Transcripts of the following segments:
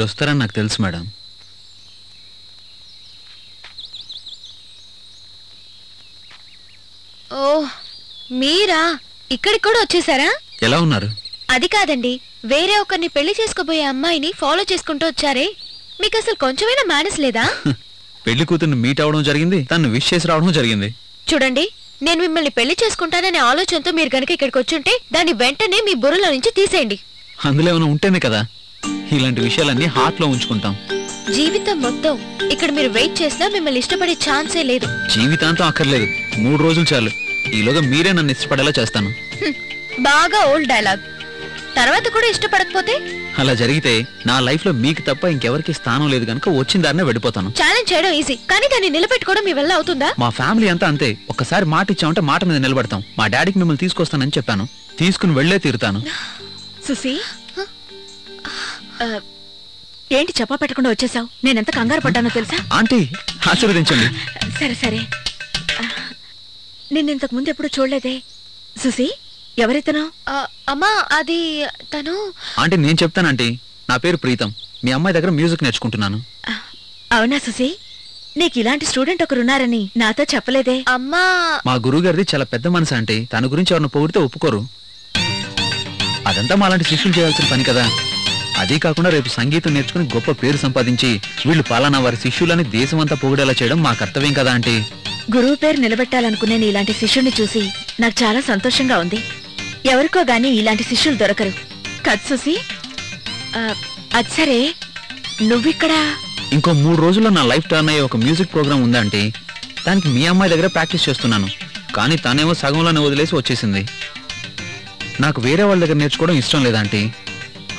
మీరు వస్తారని నాకు తెలుసు మేడం. ఓ మీరా? ఇక్కడికి కూడా వచ్చేసారా? ఎలా ఉన్నారు? అది కాదండి, వేరే ఒకరిని పెళ్లి చేసుకోబోయే అమ్మాయిని ఫాలో చేసుకుంటూ వచ్చారే, మీకు అసలు కొంచెమైనా మేనస్ లేదా? పెళ్లి కూతుర్ని మీట్ అవడం జరిగింది, తను విష్ చేసి రావడం జరిగింది. చూడండి, నేను మిమ్మల్ని పెళ్లి చేసుకుంటాననే ఆలోచనతో మీరు గనక ఇక్కడికి వచ్చుంటే దాన్ని వెంటనే మీ బుర్రలో నుంచి తీసేయండి. అందులో ఏమైనా ఉంటేనే కదా ఇలాంటి విషయాలన్నీ హార్ట్ లో ఉంచుకుంటాం. జీవితం మొత్తం ఇక్కడ మీరు వెయిట్ చేసినా మిమ్మల్ని ఇష్టపడే ఛాన్సే లేదు. జీవితాంతం అక్కర్లేదు, 3 రోజులు చాలు. ఈలోగా మీరే నన్ను ఇష్టపడేలా చేస్తాను. బాగా ఓల్డ్ డైలాగ్. తర్వాత కూడా ఇష్టపడకపోతే? అలా జరిగితే నా లైఫ్ లో మీకు తప్ప ఇంకెవరికి స్థానం లేదు కనుక వచ్చిన దారినే వెళ్ళిపోతాను. ఛాలెంజ్ చేయడం ఈజీ, కానీ దాన్ని నిలబెట్టుకోవడం మీ వల్ల అవుతుందా? మా ఫ్యామిలీ అంతా అంతే. ఒక్కసారి మాట ఇచ్చామంటే మాట మీద నిలబడతాం. మా డాడీకి మిమ్మల్ని తీసుకొస్తానని చెప్పాను, తీసుకుని వెళ్లే తీరుతాను. సుసి, ఏంటి చెప్పా పెట్టకుండా వచ్చేసావు? నేనెంత కంగారు పడ్డానో తెలుసా? ఆంటీ ఆశీర్వదించండి. సరే సరే, నిన్నింతకు ముందు ఎప్పుడు చూడలేదే. సుసి, ఎవరితను? అమ్మా, అది తను. ఆంటీ నేను చెప్తాను ఆంటీ, నా పేరు ప్రీతం. మీ అమ్మాయి దగ్గర మ్యూజిక్ నేర్చుకుంటున్నాను. అవునా సుసి? నీకు ఇలాంటి స్టూడెంట్ ఒకరున్నారని నాతో చెప్పలేదే. అమ్మా, మా గురువు గారిది చాలా పెద్ద మనసు ఆంటీ. తన గురించి ఎవరిని పొగిడితే ఒప్పుకోరు. అదంతా మాలాంటి శిష్యులు చేయాల్సిన పని కదా. అదీ కాకుండా రేపు సంగీతం నేర్చుకుని గొప్ప పేరు సంపాదించి వీళ్ళు పాలనా వారి శిష్యులని దేశమంతా పొగిడేలా చేయడం మా కర్తవ్యం కదా ఆంటీ. గురువు పేరు నిలబెట్టాలనుకునే ఇలాంటి శిష్యుణ్ణి చూసి నాకు చాలా సంతోషంగా ఉంది. ఎవరికో గాని ఇలాంటి శిష్యులు దొరకరు కద్ సుసి? అది సరే, నువ్విక్కడ? ఇంకో 3 రోజుల్లో నా లైఫ్ టర్న్ అయ్యే ఒక మ్యూజిక్ ప్రోగ్రామ్ ఉందంటే దానికి మీ అమ్మాయి దగ్గర ప్రాక్టీస్ చేస్తున్నాను. కానీ తనేమో సగంలోనే వదిలేసి వచ్చేసింది. నాకు వేరే వాళ్ళ దగ్గర నేర్చుకోవడం ఇష్టం లేదంటే,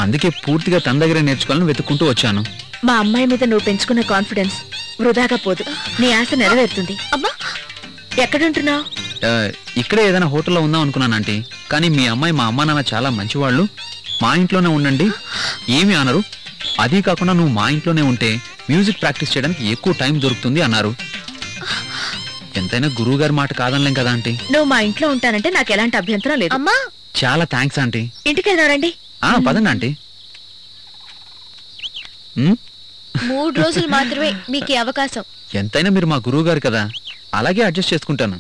అందుకే పూర్తిగా తన దగ్గరే నేర్చుకోవాలని వెతుక్కుంటూ వచ్చాను. మా అమ్మాయి మీద నువ్వు పెంచుకున్న కాన్ఫిడెన్స్ వృధాగా పోదు. నీ ఆశ నెరవేరుతుంది. అమ్మా, ఎక్కడుంటున్నావు? ఇక్కడే ఏదైనా హోటల్లో ఉందాం అనుకున్నాను ఆంటీ. కానీ మీ అమ్మాయి మా అమ్మ నాన్న చాలా మంచివాళ్ళు, మా ఇంట్లోనే ఉండండి, ఏమీ అనరు. అదీ కాకుండా నువ్వు మా ఇంట్లోనే ఉంటే మ్యూజిక్ ప్రాక్టీస్ చేయడానికి ఎక్కువ టైం దొరుకుతుంది అన్నారు. ఎంతైనా గురువు గారి మాట కాదనలేం కదా ఆంటీ. నువ్వు మా ఇంట్లో ఉంటానంటే నాకు ఎలాంటి అభ్యంతరం లేదు. అమ్మా, చాలా థ్యాంక్స్ ఆంటీ. ఇంటికి వెళ్దారండి. పదండి ఆంటీ. 3 రోజులు మాత్రమే మీకు అవకాశం. ఎంతైనా మీరు మా గురువు గారు కదా, అలాగే అడ్జస్ట్ చేసుకుంటాను.